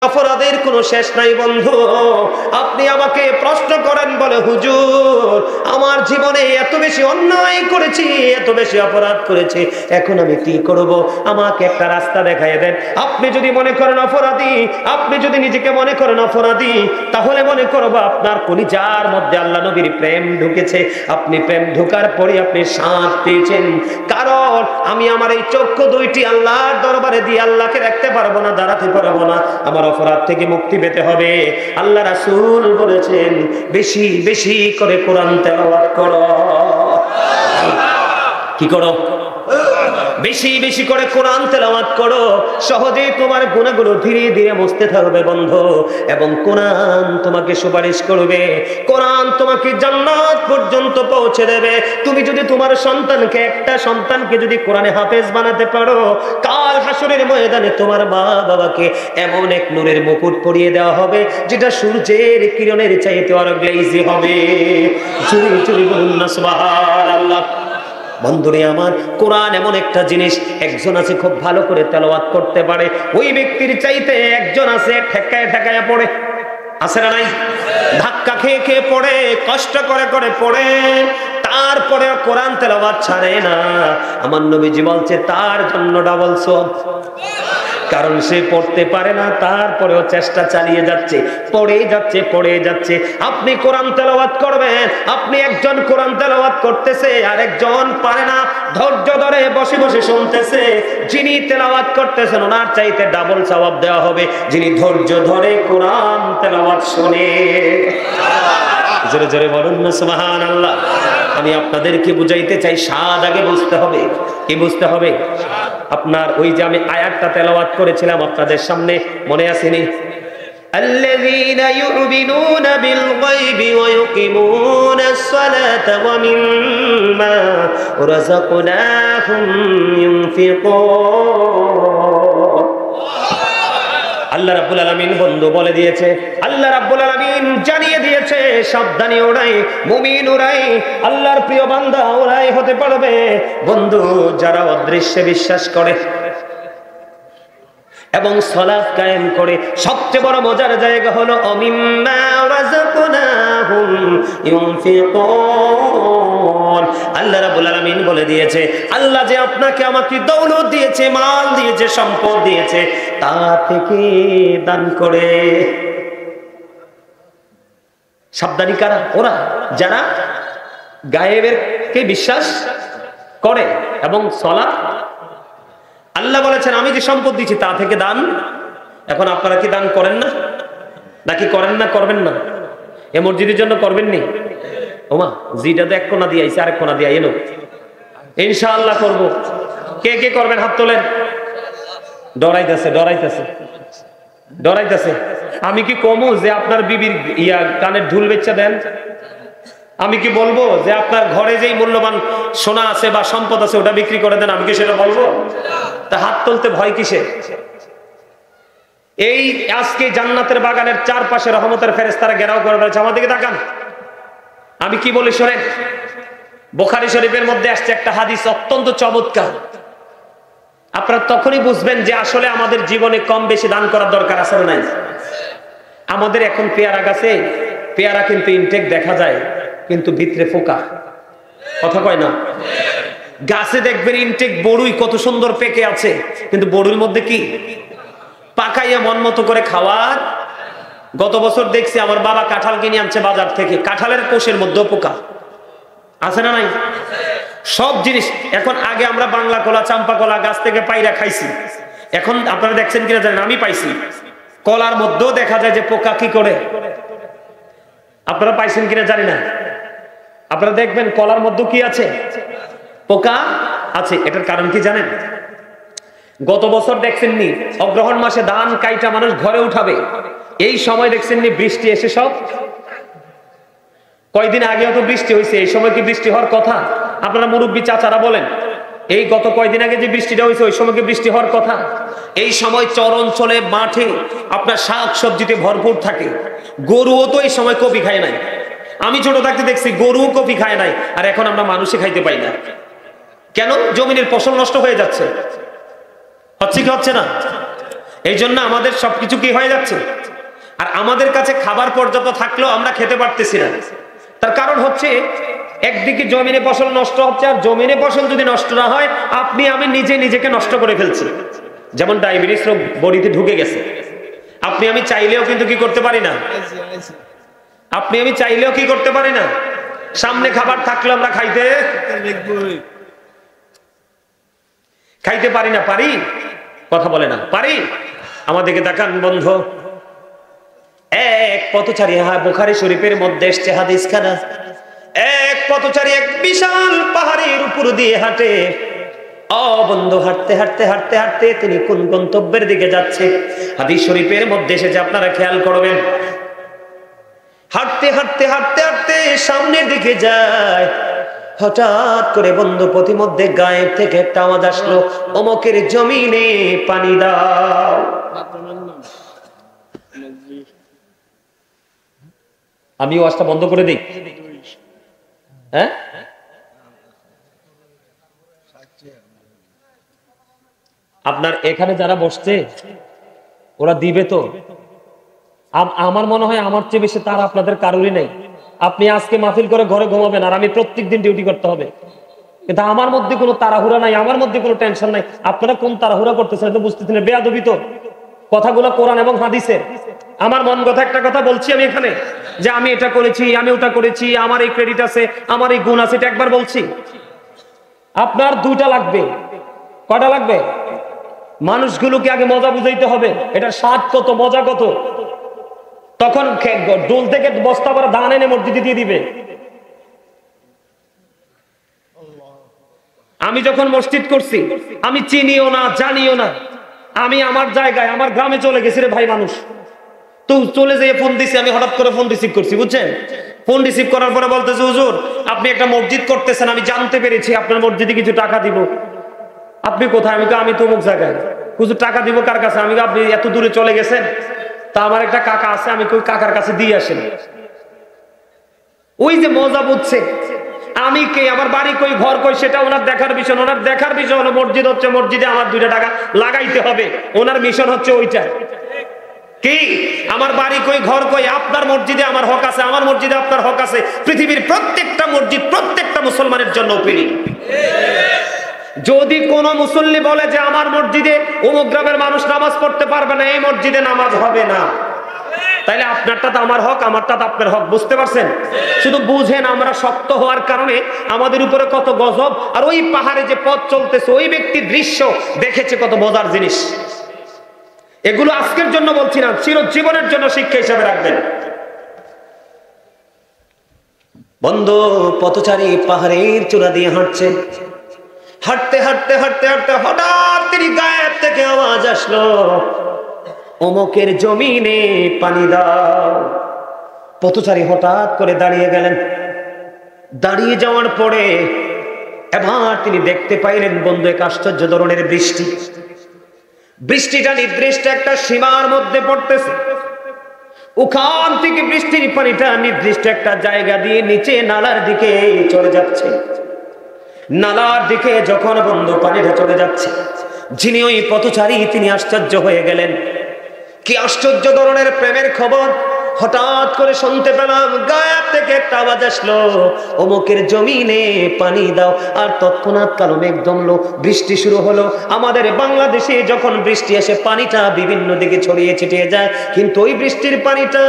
অপরাধের কোনো শেষ নাই বন্ধু। আপনি আমাকে প্রশ্ন করেন, বলে হুজুর আমার জীবনে এত বেশি অন্যায় করেছি, এত বেশি অপরাধ করেছি, এখন আমি কি করব? আমাকে একটা রাস্তা দেখায় দেন। আপনি যদি মনে করেন অপরাধী, আপনি যদি নিজেকে মনে করেন অপরাধী, তাহলে মনে করব আপনার কলিজার মধ্যে আল্লাহ নবীর প্রেম ঢুকেছে। আপনি প্রেম ঢোকার পরে আপনি শান্তি পেয়েছেন। কারণ আমি আমার এই চক্ষু দুইটি আল্লাহর দরবারে দিয়ে আল্লাহকে দেখতে পারবো না, দাঁড়াতে পারবো না। আমার অপরাধ থেকে মুক্তি পেতে হবে। আল্লাহ রাসূল বলেছেন বেশি বেশি করে কোরআন তেলাওয়াত করো। কি করো? বেশি বেশি করে কোরআন তেলাওয়াত করো। সহজেই তোমার গুনাহগুলো ধীরে ধীরে মুছতে থাকবে বন্ধু। এবং কোরআন তোমাকে সুপারিশ করবে, কোরআন তোমাকে জান্নাত পর্যন্ত পৌঁছে দেবে। তুমি যদি তোমার সন্তানকে, একটা সন্তানকে যদি কোরআনে হাফেজ বানাতে পারো, কাল হাসরের ময়দানে তোমার মা বাবাকে এমন এক নূরের মুকুট পরিয়ে দেওয়া হবে যেটা সূর্যের কিরণের চাইতে আরো গ্লেজি হবে। চুরি চুরি বলুন না সুবহানাল্লাহ। বন্ধুরে আমার, কোরআন এমন একটা জিনিস, একজন আছে খুব ভালো করে তেলাওয়াত করতে পারে, ওই ব্যক্তির চাইতে একজন আছে ঠেকায় ঠেকায় পড়ে। আছে না নাই? ধাক্কা খেয়ে খেয়ে পড়ে, কষ্ট করে করে পড়ে, তারপরে কোরআন তেলাওয়াত ছাড়ে না। আমার নবীজি বলছে তার জন্য ডাবল সওয়াব। কারণ সে পড়তে পারে না, তারপরেও চেষ্টা চালিয়ে যাচ্ছে, পড়ে যাচ্ছে পড়ে যাচ্ছে। আপনি কোরআন তেলাওয়াত করবেন, আপনি একজন কোরআন তেলাওয়াত করতেছে আর একজন পারে না, ধৈর্য ধরে বসে বসে শুনতেছে। যিনি তেলাওয়াত করতেছেন ওনার চাইতে ডাবল সওয়াব দেওয়া হবে যিনি ধৈর্য ধরে কোরআন তেলাওয়াত শুনে। জোরে জোরে বলুন না সুবহানাল্লাহ। আমি আপনাদেরকে বুঝাইতে চাই, স্বাদ আগে বুঝতে হবে। কি বুঝতে হবে? আপনার ওই যে আমি আয়াতটা তেলাওয়াত করেছিলাম আপনাদের সামনে, মনে আসেনি? الذين يؤمنون بالغيب ويقيمون الصلاة ومما رزقناهم ينفقون। আল্লাহ রাব্বুল আলামিন বন্ধু বলে দিয়েছে, আল্লাহ রাব্বুল আলামিন জানিয়ে দিয়েছে, সাবধানী ওরাই, মুমিন ওরাই, আল্লাহর প্রিয় বান্দা ওরাই হতে পারবে বন্ধু যারা অদৃশ্যে বিশ্বাস করে এবং সালাত কায়েম করে। সবচেয়ে বড় মজার জায়গা হলো অমিম্মা রাযাকনাহুম ইউনফিকুন। আল্লাহ রাব্বুল আলামিন বলে দিয়েছে, আল্লাহ যে আপনাকে আমাকে দৌলত দিয়েছে, মাল দিয়েছে, সম্পদ দিয়েছে, তা থেকে দান করে। সাবধানী কারা? ওরা যারা গায়েবের কে বিশ্বাস করে এবং সালাত। আল্লাহ বলেছেন আমি যে সম্পদ দিচ্ছি তা থেকে দান। এখন আপনারা কি দান করেন না? নাকি করেন না? করবেন না? এ মসজিদের জন্য করবেন নি? ওমা জিটা তো এক কোনা দিয়ে আইছে, আরেক কোনা দিয়ে এনো। ইনশাআল্লাহ করব। কে কে করবেন হাত তোলেন। ডরাইতেছে ডরাইতেছে ডরাইতেছে। আমি কি কমু যে আপনার বিবির কানের ঢুল বেচা দেন? আমি কি বলবো যে আপনার ঘরে যেই মূল্যবান সোনা আছে বা সম্পদ আছে ওটা বিক্রি করে দেন? আমি কি সেটা বলবো? তা হাত তুলতে ভয় কিসে? এই আজকে জান্নাতের বাগানের চারপাশে রহমতের ফেরেশতারা ঘেরাও করে রয়েছে। আমার দিকে তাকান, আমি কি বলি শোনেন। বুখারী শরীফের মধ্যে আসছে একটা হাদিস, অত্যন্ত চমৎকার। আপনারা তখনই বুঝবেন যে আসলে আমাদের জীবনে কম বেশি দান করার দরকার আছে না নাই। আমাদের এখন পেয়ারা গাছে পেয়ারা কিন্তু ইনটেক দেখা যায়, কিন্তু ভিতরে ফোকা। কথা কয় না? গাছে দেখবেন ইনটেক বড়ুই কত সুন্দর পেকে আছে, কিন্তু বড়ুর মধ্যে কি পাকাইয়া মন মতো করে খাওয়ার। গত বছর দেখছি আমার বাবা কাঁঠাল কিনে আনছে বাজার থেকে, কাঁঠালের কোষের মধ্যে পোকা আছে না নাই? সব জিনিস এখন, আগে আমরা বাংলা কলা, চাম্পা কলা গাছ থেকে পাইরা খাইছি। এখন আপনারা দেখছেন কিনা জানেন, আমি পাইছি কলার মধ্যেও দেখা যায় যে পোকা কি করে। আপনারা পাইছেন কিনা জানি না। আপনারা দেখবেন কলার মধ্যে কি আছে, পোকা আছে। এটার কারণ কি জানেন? গত বছর দেখছেননি অগ্রহণ মাসে ধান কাইটা মানুষ ঘরে উঠাবে, এই সময় দেখছেননি বৃষ্টি এসে সব। কয়দিন আগেও তো বৃষ্টি হয়েছে, এই সময় কি বৃষ্টি হওয়ার কথা? আপনারা মুরব্বী চাচারা বলেন, এই গত কয়দিন আগে যে বৃষ্টিটা হয়েছে ওই সময় কি বৃষ্টি হওয়ার কথা? এই সময় চর অঞ্চলে মাঠে আপনার শাক সবজিতে ভরপুর থাকে। গরুও তো এই সময় কপি খায় নাই। আমি ছোট থাকতে দেখছি গরুও কপি খায় নাই, আর এখন আমরা মানুষে খাইতে পাই না। কেন? জমিনের ফসল নষ্ট হয়ে যাচ্ছে। হচ্ছে কি হচ্ছে না? এই জন্য আমাদের সবকিছু কি হয়ে যাচ্ছে। আর আমাদের কাছে খাবার পর্যাপ্ত থাকলেও আমরা খেতে পারতেছি না। তার কারণ হচ্ছে একদিকে জমিনে ফসল নষ্ট হচ্ছে, আর জমিনে ফসল যদি নষ্ট না হয় আপনি আমি নিজেকে নষ্ট করে ফেলছি। যেমন ডায়াবেটিস রোগ বডিতে ঢুকে গেছে, আপনি আমি চাইলেও কিন্তু কি করতে পারি না, আপনি আমি চাইলেও কি করতে পারি না। সামনে খাবার থাকলে আমরা খাইতে পারি না, পারি? কথা বলে না, পারি? আমাদেরকে দেখান বন্ধু। এক পথচারী, বুখারী শরীফের মধ্যে এসছে হাদিস খানা, এক পথচারী এক বিশাল পাহাড়ের উপর দিয়ে হাঁটে। ও বন্ধু, হাঁটতে হাঁটতে হাঁটতে হাঁটতে তিনি কোন গন্তব্যের দিকে যাচ্ছে হাদিস শরীফের মধ্যে এসেছে, আপনারা খেয়াল করবেন। হাঁটতে হাঁটতে হাঁটতে হাঁটতে সামনের দিকে যায়, হঠাৎ করে বন্ধু পথিমধ্যে গায়েব থেকে একটা আওয়াজ আসলো, অমকের জমিনে পানি দাও। আমি ওয়াজটা বন্ধ করে দিই? হ্যাঁ, আপনার এখানে যারা বসছে ওরা দিবে তো? আমার মনে হয় আমার চেয়ে বেশি তারা আপনাদের কারোরই নেই। আপনি আজকে মাহফিল করে ঘরে ঘুমাবেন, আর আমি প্রত্যেকদিন ডিউটি করতে হবে, কিন্তু আমার মধ্যে কোনো তাড়াহুড়া নাই, আমার মধ্যে কোনো টেনশন নাই। আপনারা কোন তাড়াহুড়া করতেছেন তো বুঝতেছেন? বেয়াদবি তো কথাগুলো কোরআন এবং হাদিসের। আমার মন কথা একটা কথা বলছি আমি এখানে, যে আমি এটা করেছি, আমি ওটা করেছি, আমার এই ক্রেডিট আছে, আমার এই গুণ আছে, এটা একবার বলছি। আপনার দুইটা লাগবে। কয়টা লাগবে? মানুষগুলোকে আগে মজা বুঝাইতে হবে, এটা স্বাদ কত, মজা কত। তখন ডোল থেকে বস্তা ভরা ধান এনে মসজিদে দিয়ে দিবে। আমি যখন মসজিদ করছি আমি চিনিও না, জানিও না, আমি আমার জায়গায় আমার গ্রামে চলে গেছি রে ভাই। মানুষ তো চলে যেয়ে ফোন দিছি, আমি হঠাৎ করে ফোন রিসিভ করছি, বুঝছেন? ফোন রিসিভ করার পরে বলতেছে, হুজুর আপনি একটা মসজিদ করতেছেন, আমি জানতে পেরেছি, আপনার মসজিদে কিছু টাকা দিব। আপনি কোথায়? আমি তো অমুক জায়গায়। হুজুর টাকা দিব কার কাছে? আপনি এত দূরে চলে গেছেন, তা আমার একটা কাকা আছে, আমি কই কাকার কাছে দিয়ে আসেন। ওই যে মজা বুঝছে, আমি কে, আমার বাড়ি কই, ঘর কই, সেটা ওনার দেখার বিষয়। ওনার দেখার বিষয় হলো মসজিদ হচ্ছে, মসজিদে আমার 2 টাকা লাগাইতে হবে। ওনার মিশন হচ্ছে ওইটা। কি আমার বাড়ি কই, ঘর কই, আপনার মসজিদে আমার হক আছে, আমার মসজিদে আপনার হক আছে। পৃথিবীর প্রত্যেকটা মসজিদ প্রত্যেকটা মুসলমানের জন্য ওপেনিং। যদি কোন মুসল্লি বলে যে আমার মসজিদে অমুক গ্রামের মানুষ নামাজ পড়তে পারবে না, এই মসজিদে নামাজ হবে না, তাইলে আপনারটা তো আমার হক, আমারটা তো আপনার হক। বুঝতে পারছেন? শুধু বুঝেন, আমরা শক্ত হওয়ার কারণে আমাদের উপরে কত গজব। আর ওই পাহাড়ে যে পথ চলতেছে, ওই ব্যক্তি দৃশ্য দেখেছে কত মজার জিনিস। এগুলো আজকের জন্য বলছি না, চিরজীবনের জন্য শিক্ষা হিসেবে রাখবেন। বন্ধু পথচারী পাহাড়ের চূড়া দিয়ে হাঁটছে, হাঁটতে হাঁটতে হাঁটতে হাঁটতে হঠাৎ তিনি গায়েব থেকে আওয়াজ আসলো, অমকের জমিনে পানি দাও। পথচারী হঠাৎ করে দাঁড়িয়ে গেলেন। দাঁড়িয়ে যাওয়ার পরে এবার তিনি দেখতে পাইলেন বন্ধু এক আশ্চর্য ধরনের বৃষ্টি। বৃষ্টিটা নির্দিষ্ট একটা সীমার মধ্যে পড়তেছে। ওখান থেকে বৃষ্টির পানিটা নির্দিষ্ট একটা জায়গা দিয়ে নিচে নালার দিকে চলে যাচ্ছে। নালার দিকে যখন বন্ধু পানিটা চলে যাচ্ছে, যিনি ওই পথচারী তিনি আশ্চর্য হয়ে গেলেন। কি আশ্চর্য ধরনের প্রেমের খবর! হঠাৎ করে শুনতে পেলাম গায়েব থেকে একটা আওয়াজ আসলো, অমুকের জমিনে পানি দাও। আর তৎক্ষণাৎ কালো মেঘ জমলো, বৃষ্টি শুরু হলো। আমাদের বাংলাদেশে যখন বৃষ্টি আসে পানিটা বিভিন্ন দিকে ছড়িয়ে ছিটিয়ে যায়, কিন্তু ওই বৃষ্টির পানিটা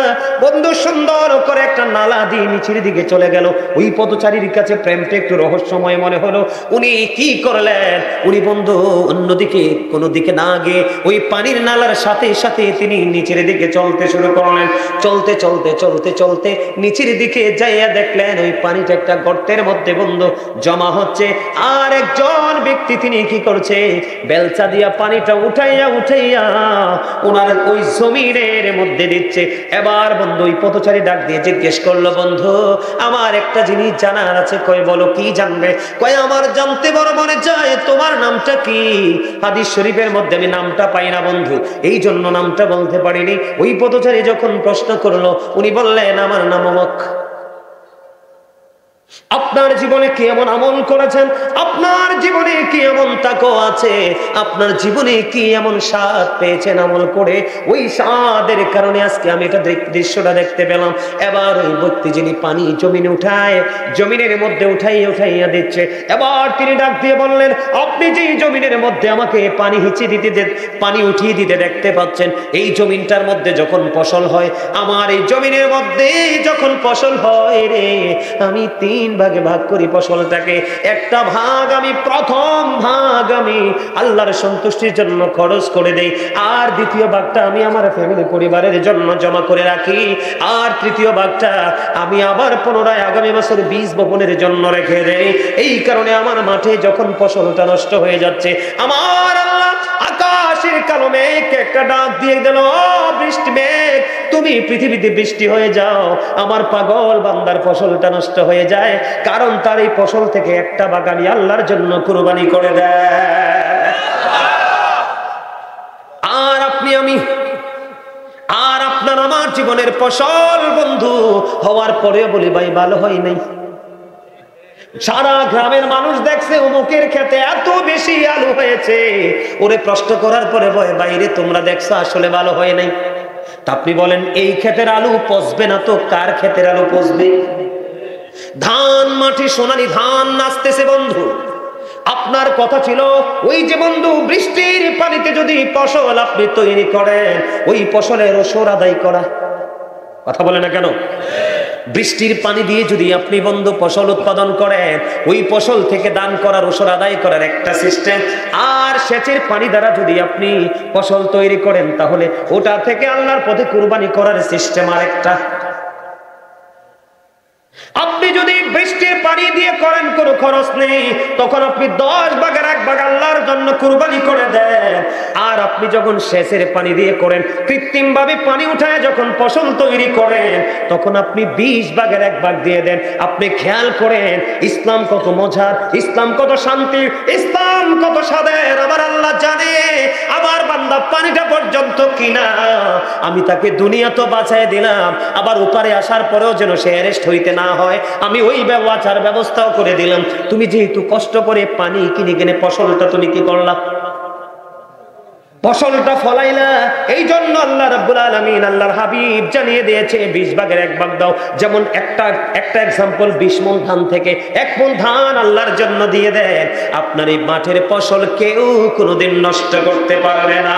বন্ধু সুন্দর করে একটা নালা দিয়ে নিচের দিকে চলে গেল। ওই পথচারীর কাছে প্রেমটা একটু রহস্যময় মনে হলো। উনি কি করলেন? উনি বন্ধু অন্যদিকে কোনো দিকে না গিয়ে ওই পানির নালার সাথে সাথে তিনি নিচের দিকে চলতে শুরু করলেন। চলতে চলতে চলতে চলতে নিচের দিকে যাইয়া দেখলেন ওই পানিটা একটা গর্তের মধ্যে বন্ধু জমা হচ্ছে। আর একজন ব্যক্তি তিনি কি করছে, বেলচা দিয়া পানিটা উঠাইয়া উঠাইয়া ওনার ওই জমিনের মধ্যে দিচ্ছে। এবার বন্ধু ওই পথচারী ডাক দিয়ে জিজ্ঞেস করলো, বন্ধু আমার একটা জিনিস জানার আছে। কয় বলো, কি জানবে? কয় আমার জানতে বড় মনে চায়, তোমার নামটা কি? হাদিস শরীফের মধ্যে আমি নামটা পাই না বন্ধু, এই জন্য নামটা বলতে পারিনি। ওই পথচারী যখন প্রশ্ন করলো, উনি বললেন আমার নাম অমুক। আপনার জীবনে কি এমন আমল করেছেন, আপনার জীবনে কি এমন তাকওয়া আছে, আপনার জীবনে কি এমন স্বাদ পেয়েছেন আমল করে, ওই স্বাদের কারণে আজকে আমি এটা দৃশ্যটা দেখতে পেলাম। এবার ওই ব্যক্তি যিনি পানি জমিনে উঠায়, জমিনের মধ্যে উঠাইয়া দিচ্ছে, এবার তিনি ডাক দিয়ে বললেন, আপনি যে জমিনের মধ্যে আমাকে পানি উঠিয়ে দিতে দেখতে পাচ্ছেন, এই জমিনটার মধ্যে যখন ফসল হয়, আমার এই জমিনের মধ্যে যখন ফসল হয় রে, আমি 3 ভাগে ভাগ করি ফসলটাকে। একটা ভাগ আমি, প্রথম ভাগ আমি আল্লাহর সন্তুষ্টির জন্য খরচ করে দেই, আর দ্বিতীয় ভাগটা আমি আমার ফ্যামিলি পরিবারের জন্য জমা করে রাখি, আর তৃতীয় ভাগটা আমি আবার পুনরায় আগামী বছর বীজ বপনের জন্য রেখে দেই। এই কারণে আমার মাঠে যখন ফসলটা নষ্ট হয়ে যাচ্ছে, আমার আল্লাহ আকাশের কালো মেঘ একটা ডাক দিয়ে দিল, বৃষ্টি মেঘ তুমি পৃথিবীতে বৃষ্টি হয়ে যাও, আমার পাগল বান্দার ফসলটা নষ্ট হয়ে যায়, কারণ তার এই ফসল থেকে একটা ভাগ আমি আল্লাহর জন্য কুরবানি করে দেয়। আর আপনি আমি আর আপনার আমার জীবনের ফসল বন্ধু হওয়ার পরেও বলি ভাই ভালো হয় নাই। সারা গ্রামের মানুষ দেখছে অমুকের ক্ষেতে এত বেশি আলু হয়েছে, ওরে প্রশ্ন করার পরে বলে বাইরে তোমরা দেখছো আসলে ভালো হয় নাই। তা আপনি বলেন এই ক্ষেতের আলু পচবে না তো কার ক্ষেতের আলু পচবে? ধান মাটি সোনালি ধান নাচতেছে বন্ধু। আপনার কথা ছিল ওই যে বন্ধু বৃষ্টির পানিতে যদি ফসল আপনি তৈরি করেন, ওই ফসলের ওসর আদায় করা। কথা বলে না কেন? বৃষ্টির পানি দিয়ে যদি আপনি বন্ধু ফসল উৎপাদন করেন, ওই ফসল থেকে দান করার ওসর আদায় করার একটা সিস্টেম, আর সেচের পানি দ্বারা যদি আপনি ফসল তৈরি করেন, তাহলে ওটা থেকে আল্লাহর পথে কুরবানি করার সিস্টেম আরেকটা। আপনি যদি বৃষ্টির পানি দিয়ে করেন কোনো খরচ নেই, তখন আপনি 10 ভাগের 1 ভাগ আল্লাহর জন্য কুরবানি করে দেন। আর আপনি যখন সেচের পানি দিয়ে করেন, কৃত্রিম ভাবে পানি উঠায় যখন ফসল তৈরি করেন, তখন আপনি 20 ভাগের 1 ভাগ দিয়ে দেন। আপনি খেয়াল করেন ইসলাম কত মজার, ইসলাম কত শান্তি, ইসলাম কত স্বাদের। আমার আল্লাহ জানে আমার বান্দা পানিটা পর্যন্ত কিনা, আমি তাকে দুনিয়া তো বাঁচায় দিলাম, আবার উপরে আসার পরেও যেন সে অ্যারেস্ট হইতে না হয়, আমি ওই ব্যবহার ব্যবস্থাও করে দিলাম। তুমি যেহেতু কষ্ট করে পানি কিনে ফসলটা তুমি কি করলা? ফসলটা ফলাইলা। এই জন্য আল্লাহ রাব্বুল আলামিন আল্লাহর হাবিব জানিয়ে দিয়েছে 20 ভাগের 1 ভাগ দাও। যেমন একটা এক্সাম্পল, 20 মণ ধান থেকে 1 মণ ধান আল্লাহর জন্য দিয়ে দেন, আপনার এই মাঠের ফসল কেউ কোনোদিন নষ্ট করতে পারবে না।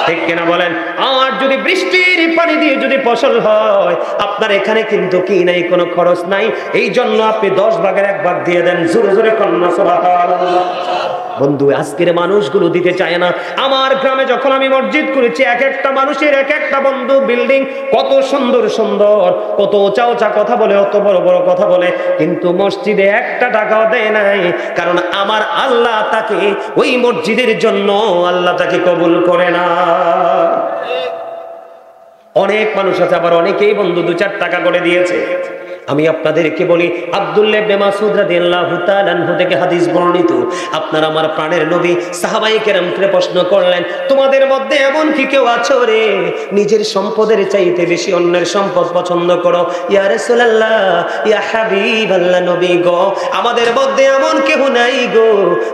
ঠিক কিনা বলেন? আর যদি বৃষ্টির পানি দিয়ে যদি ফসল হয়, আপনার এখানে কিন্তু কি নাই, কোনো খরচ নাই। এই জন্য আপনি 10 ভাগের 1 ভাগ দিয়ে দেন। জোরে জোরে কন্যা সুবহানাল্লাহ। বন্ধু আজকের মানুষগুলো দিতে চায় না। আমার গ্রামে যখন আমি মসজিদ করেছি, এক একটা মানুষের এক একটা বন্ধু বিল্ডিং, কত সুন্দর সুন্দর, কত উঁচা উঁচা কথা বলে, অত বড় বড় কথা বলে, কিন্তু মসজিদে 1 টাকাও দেয় নাই। কারণ আমার আল্লাহ তাকে ওই মসজিদের জন্য আল্লাহ তাকে কবুল করে না। অনেক মানুষ আছে, আবার অনেকেই বন্ধু 2-4 টাকা করে দিয়েছে। আমি আপনাদেরকে বলি, আব্দুল্লাহ ইবনে মাসউদ রাদিয়াল্লাহু তাআলা আনহু থেকে হাদিস বর্ণিত, আপনার আমার প্রাণের নবী সাহাবায়ে কেরামকে প্রশ্ন করলেন, তোমাদের মধ্যে এমন কি কেউ আছো রে নিজের সম্পদের চাইতে বেশি অন্যের সম্পদ পছন্দ করো? ইয়া রাসূলুল্লাহ, ইয়া হাবিবাল্লাহ, নবী গো, আমাদের মধ্যে এমন কেউ নাই গো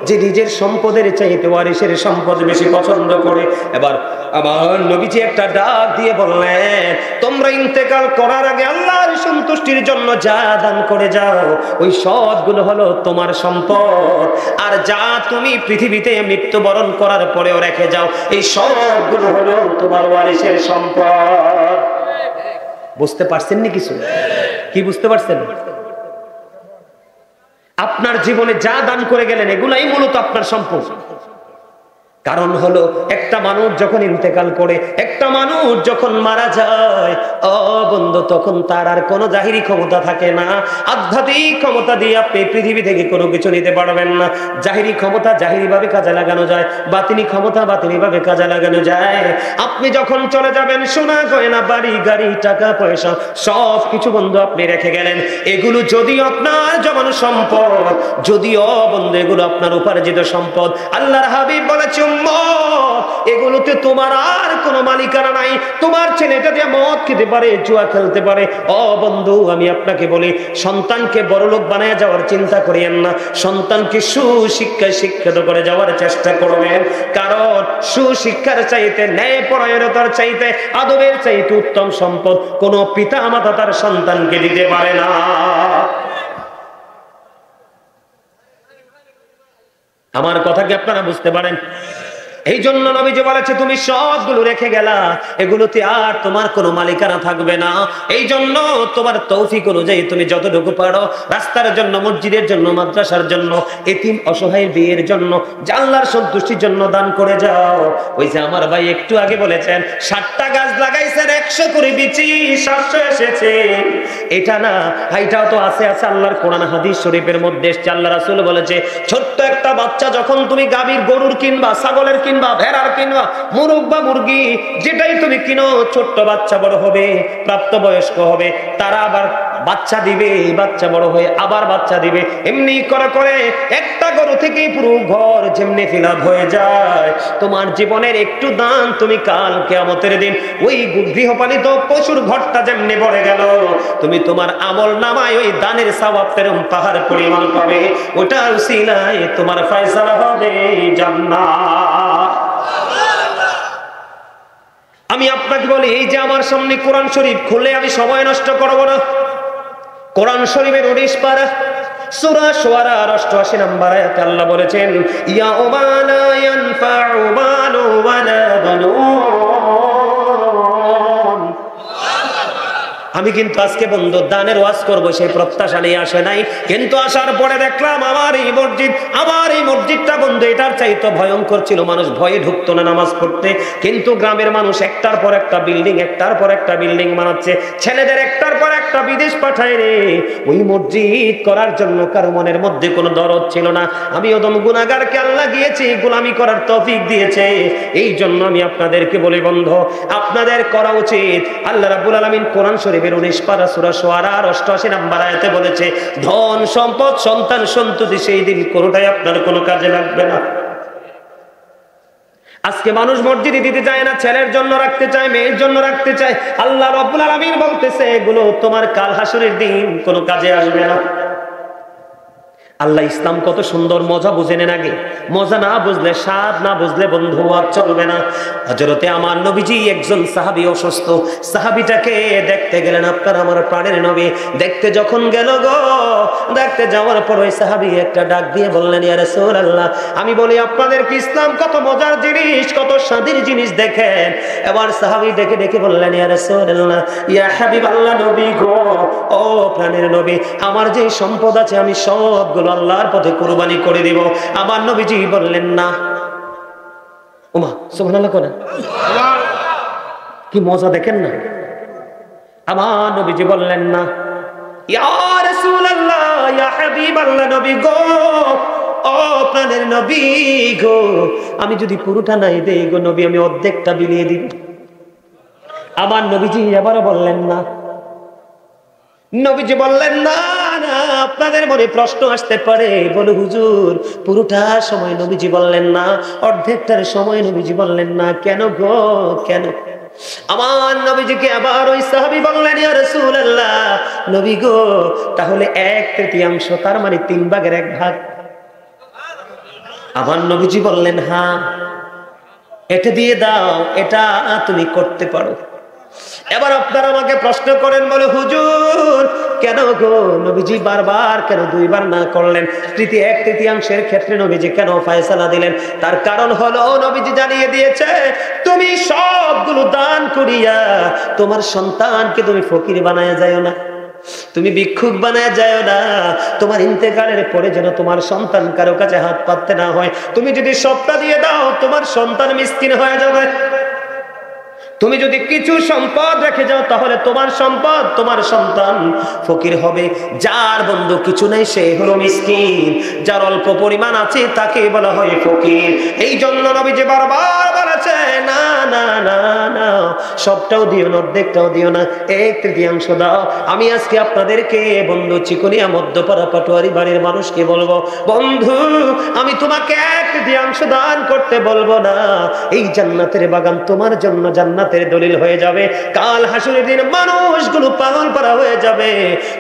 যে নিজের সম্পদের চাইতে ওয়ারিসের সম্পদ বেশি পছন্দ করে। এবার আমার নবীজি একটা ডাক দিয়ে বললেন, তোমরা ইন্তেকাল করার আগে আল্লাহর সন্তুষ্টির জন্য যা দান করে যাও, ওই সবগুলো হলো তোমার সম্পদ। আর যা তুমি পৃথিবীতে মৃত্যুবরণ করার পরেও রেখে যাও, এই সবগুলো হলো তোমার ওয়ারিসের সম্পদ। বুঝতে পারছেন নি কিছু? কি বুঝতে পারছেন? আপনার জীবনে যা দান করে গেলেন, এগুলাই মূলত আপনার সম্পদ। কারণ হলো একটা মানুষ যখন ইন্তেকাল করে, একটা মানুষ যখন মারা যায়, ও বন্ধু, তখন তার আর কোনো জাহিরি ক্ষমতা থাকে না। আধ্যাত্মিক ক্ষমতা দিয়ে আপনি পৃথিবী থেকে কোনো কিছু নিতে পারবেন না। জাহিরি ক্ষমতা জাহিরি ভাবে কাজে লাগানো যায়, বাতিনি ক্ষমতা বাতিনি ভাবে কাজে লাগানো যায়। আপনি যখন চলে যাবেন, সোনা গয়না বাড়ি গাড়ি টাকা পয়সা সব কিছু বন্ধু আপনি রেখে গেলেন। এগুলো যদিও আপনার জমানো সম্পদ, যদিও বন্ধু এগুলো আপনার উপার্জিত সম্পদ, আল্লাহর হাবিব বলেছে এগুলোতে তোমার আর কোনো মালিকানা নাই। তোমার ছেলেটা দিয়ে মদ খেতে পারে, জুয়া খেলতে পারে। ও বন্ধু, আমি আপনাকে বলি, সন্তানকে বড়লোক বানায় যাওয়ার চিন্তা করিয়েন না, সন্তানকে সুশিক্ষায় শিক্ষিত করে যাওয়ার চেষ্টা করবেন। কারণ সুশিক্ষার চাইতে, ন্যায় পরায়ণতার চাইতে, আদবের চাইতে উত্তম সম্পদ কোনো পিতা মাতা তার সন্তানকে দিতে পারে না। আমার কথা কি আপনারা বুঝতে পারেন? এই জন্য নবীজি বলেছে, তুমি সবগুলো রেখে গেলা, এগুলোতে আর তোমার কোনো মালিকানা থাকবে না। এই জন্য তোমার তৌফিক অনুযায়ী তুমি যতটুকু পারো, রাস্তার জন্য, মসজিদের জন্য, মাদ্রাসার জন্য, এতিম অসহায়ের বিয়ের জন্য, আল্লাহর সন্তুষ্টির জন্য দান করে যাও। ওই যে আমার ভাই একটু আগে বলেছেন 60টা গাছ লাগাইছেন, 100 করে বিচি 700 এসেছে। এটা না, এটাও তো আছে আল্লাহর কোরআন হাদিস শরীফের মধ্যে। আল্লাহ রাসূল বলেছে, ছোট্ট একটা বাচ্চা যখন তুমি গাভীর, গরুর কিনবা, ছাগলের কিনবা, ভেড়ার কিনবা, মুরগ বা মুরগি, যেটাই তুমি কিনো, ছোট্ট বাচ্চা বড় হবে, প্রাপ্তবয়স্ক হবে, তারা আবার বাচ্চা দিবে, বাচ্চা বড় হয়ে আবার বাচ্চা দিবে। এমনি করে করে একটা গরু থেকে পুরো ঘর যেমনি ফিল আপ হয়ে যায়। তোমার জীবনের একটু দান তুমি কাল কিয়ামতের দিন ওই গৃহপালিত পশুর ঘরটা যেমনি ভরে গেল, তুমি তোমার আমল নামায় ওই দানের সওয়াব পেরম পাহাড় পরিমাণ পাবে। ওটা উসিলায় তোমার ফয়সালা হবে জান্নাত। আমি আপনাকে বলি, এই যে আমার সামনে কোরআন শরীফ খুলে আমি সময় নষ্ট করব না। কোরআন শরীফের 19 পারা সূরা শুআরা 88 নম্বর আয়াতে আল্লাহ বলেছেন, ইয়াউমা লা ইয়ানফাউ মালু ওয়ালা বানুন। আমি কিন্তু আজকে বন্ধু দানের ওয়াজ করবো সেই প্রত্যাশা নিয়ে আসে নাই, কিন্তু আসার পরে দেখলাম আমার এই মসজিদটা বন্ধু এটার চাইতে ভয়ঙ্কর ছিল। মানুষ ভয়ে ঢুকতো না নামাজ পড়তে, কিন্তু গ্রামের মানুষ একটার পর একটা বিল্ডিং বানাচ্ছে, ছেলেদের একটার পর একটা বিদেশ পাঠায় রে। ওই মসজিদ করার জন্য কারো মনের মধ্যে কোনো দরদ ছিল না। আমি ওদম গুনাহগারকে আল্লাহ গিয়েছে গোলামি করার তৌফিক দিয়েছে। এই জন্য আমি আপনাদেরকে বলি বন্ধু, আপনাদের করা উচিত। আল্লাহ রাব্বুল আলামিন কোরআন শরীফ 19 পারা সূরা শুআরা 88 নম্বর আয়াতে বলেছে, ধন সম্পদ, সন্তান সন্ততি সেই দিন কোনোটাই আপনার কোনো কাজে লাগবে না। আজকে মানুষ মসজিদে দিতে চায় না, ছেলের জন্য রাখতে চায়, মেয়ের জন্য রাখতে চায়। আল্লাহ রাব্বুল আলামিন বলতেছে, এগুলো তোমার কাল হাসরের দিন কোনো কাজে আসবে না। আল্লাহ ইসলাম কত সুন্দর, মজা বুঝে নেন আগে। মজা না বুঝলে, স্বাদ না বুঝলে বন্ধু আর চলবে না। হযরতে আমার নবীজি একজন সাহাবী অসুস্থ, সাহাবীটাকে দেখতে গেলেন আপনার আমার প্রাণের নবী। দেখতে যখন গেল গো, দেখতে যাওয়ার পর ওই সাহাবী একটা ডাক দিয়ে বললেন, ইয়া রাসূলুল্লাহ, আমি বলি আপনাদের কি ইসলাম কত মজার জিনিস, কত স্বাদের জিনিস দেখেন। এবার সাহাবী ডেকে ডেকে বললেন, ইয়া রাসূলুল্লাহ, ইয়া হাবিবাল্লাহ, নবী গো, ও প্রাণের নবী, আমার যে সম্পদ আছে আমি সবগুলো আল্লাহর পথে কুরবানি করে দিব। আমার নবীজি বললেন না। ওমা সুবহানাল্লাহ কোন কি মজা দেখেন না। আমার নবীজি বললেন না, ইয়া রাসূলুল্লাহ, ইয়া হাবিবাল্লাহ, নবী গো, ও প্রাণের নবী গো, আমি যদি পুরোটা নাই দেই গো নবী, আমি অর্ধেকটা বিলিয়ে দিব। আমার নবীজি এবারও বললেন না। নবীজি বললেন না। আপনাদের মনে প্রশ্ন আসতে পারে, বলে হুজুর পুরোটা সময় নবীজি বললেন না, অর্ধেকটার সময় নবীজি বললেন না, কেন গো, কেন? আমার নবীজিকে আবার ওই সাহাবী বললেন, ইয়া রাসূলুল্লাহ, নবী গো, তাহলে 1/3, তার মানে 3 ভাগের 1 ভাগ। আমার নবীজি বললেন, হ্যাঁ, এটা দিয়ে দাও, এটা তুমি করতে পারো। এবার আপনারা আমাকে প্রশ্ন করেন, বলে হুজুর কেন গো নবীজি বারবার কেন 2 বার না করলেন? 1/3 ক্ষেত্রে নবীজি কেন ফয়সালা দিলেন? তার কারণ হলো নবীজি জানিয়ে দিয়েছে, তুমি সবগুলো দান করিয়া তোমার সন্তানকে তুমি ফকির বানায়া যাও না, তুমি ভিক্ষুক বানায় যায় না। তোমার ইন্তেকালের পরে যেন তোমার সন্তান কারো কাছে হাত পাততে না হয়। তুমি যদি সবটা দিয়ে দাও, তোমার সন্তান মিসকিন হয়ে যাবে। তুমি যদি কিছু সম্পদ রেখে যাও, তাহলে তোমার সম্পদ, তোমার সন্তান ফকির হবে। যার বন্ধু কিছু নেই সে হলো মিসকিন, যার অল্প পরিমাণ আছে তাকে বলা হয় ফকির। এই জন্য নবীজি বারবার বলেছে না না না না, সবটাও দিও না, অর্ধেকটাও দিও না, 1/3 দাও। আমি আজকে আপনাদেরকে বন্ধু চিকনিয়া মধ্যপাড়া পাটোয়ারি বাড়ির মানুষকে বলবো, বন্ধু আমি তোমাকে 1/3 দান করতে বলবো না, এই জান্নাতের বাগান তোমার জন্য জান্নাতের দলিল হয়ে যাবে। কাল হাসরের দিন মানুষগুলো পাগল পারা হয়ে যাবে,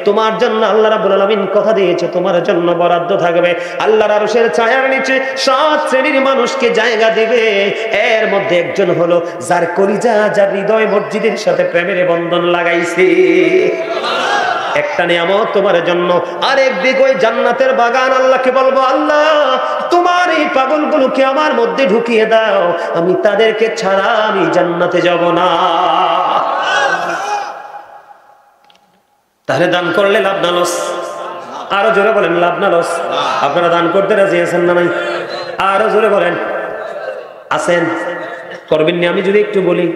তোমার জন্য আল্লাহ রাব্বুল আলামিন কথা দিয়েছে, তোমার জন্য বরাদ্দ থাকবে। আল্লাহর আরশের ছায়ার নিচে 7 শ্রেণীর মানুষকে জায়গা দিবে। এর মধ্যে একজন হলো যার কলিজা, যার হৃদয় মসজিদের সাথে প্রেমের বন্ধন লাগাইছে। একটা নিয়ামত তোমার জন্য। আরেক দিক ওই জান্নাতের বাগান, আল্লাহকে বলবো, আল্লাহ তোমার এই পাগলগুলোকে আমার মধ্যে ঢুকিয়ে দাও, আমি তাদেরকে ছাড়া আমি জান্নাতে যাব না। তাহলে দান করলে লাভ না লস? আরো জোরে বলেন, লাভ না লস? আপনারা দান করতে রাজি আছেন না নাই? আরো জোরে বলেন, আছেন? করবেন না? আমি যদি একটু বলি,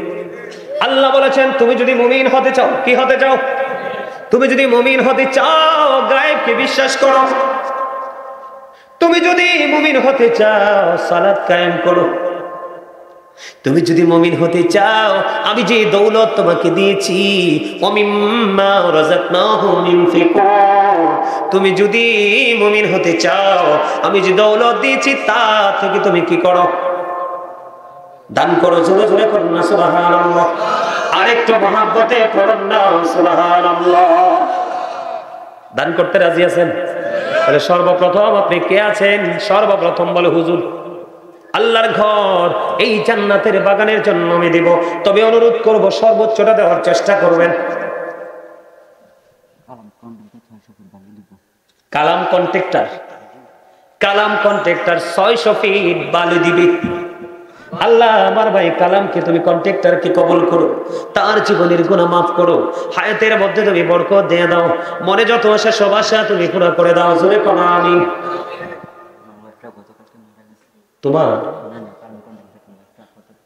আল্লাহ বলেছেন তুমি যদি মুমিন হতে চাও, কি হতে চাও? তুমি যদি মুমিন হতে চাও গায়েবকে বিশ্বাস করো। তুমি যদি মুমিন হতে চাও সালাত কায়েম করো। তুমি যদি মুমিন হতে চাও আমি যে দৌলত তোমাকে দিয়েছি, ওমিম্মা রাযাকনাহুম ইনফিকুন, তুমি যদি মুমিন হতে চাও আমি যে দৌলত দিয়েছি তা থেকে তুমি কি করো? দান করো। জোরে জোরে করুন না সুবহানাল্লাহ। আরেকটু মহব্বতে পড়ুন না সুবহানাল্লাহ। দান করতে রাজি আছেন? তাহলে সর্বপ্রথম আপনি কে আছেন? সর্বপ্রথম বলে হুজুর আল্লাহর ঘর এই জান্নাতের বাগানের জন্য আমি দিব, তবে অনুরোধ করব সর্বোচ্চটা দেওয়ার চেষ্টা করবেন। কালাম কন্ট্রাক্টর, কালাম কন্ট্রাক্টর 600 ফিট বালু দিবে। আল্লাহ আমার ভাই কালামকে তুমি কন্ট্রাক্টরকে কবুল করো, তার জীবনের গুনাহ মাফ করো, হায়াতের মধ্যে তুমি বরকত দিয়ে দাও, মনে যত আশা সব আশা তুমি পুরো করে দাও। জোরে কোন আমিন। তোমার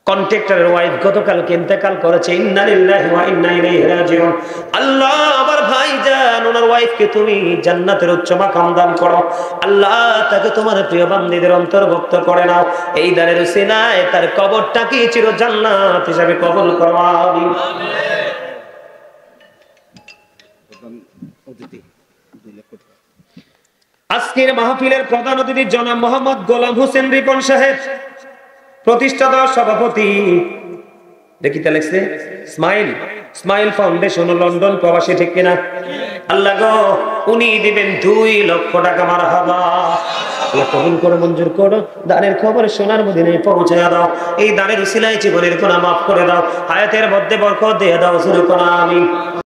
কন্ট্রাক্টরের ওয়াইফ গতকালকে ইন্তেকাল করেছে, ইন্না লিল্লাহি ওয়া ইন্না ইলাইহি রাজিউন। আল্লাহ আমার ভাইজান ওনার ওয়াইফকে তুমি জান্নাতের উচ্চ মাকাম দান করো। আল্লাহ তাকে তোমার প্রিয় বান্দীদের অন্তর্ভুক্ত করে নাও। এই দানের উসিলায় তার কবরটাকে চির জান্নাত হিসেবে কবুল করো। আমিন। আজকের মাহফিলের প্রধান অতিথি জনাব মোহাম্মদ গোলাম হোসেন রিপন সাহেব, প্রতিষ্ঠাতা সভাপতি। দেখিতে লেখছে স্মাইল, স্মাইল ফাউন্ডেশন লন্ডন প্রবাসী, ঠিক কিনা? আল্লাহ গো উনি দিবেন 2 লক্ষ টাকা। মারহাবা। আল্লাহ কবুল করে মঞ্জুর করো। দানের খবর সোনার মদিনায় পৌঁছে দাও। এই দানের উসিলায় জীবনের গুনাহ মাফ করে দাও, হায়াতের মধ্যে বরকত দিয়ে দাও। শুরু করো আমিন।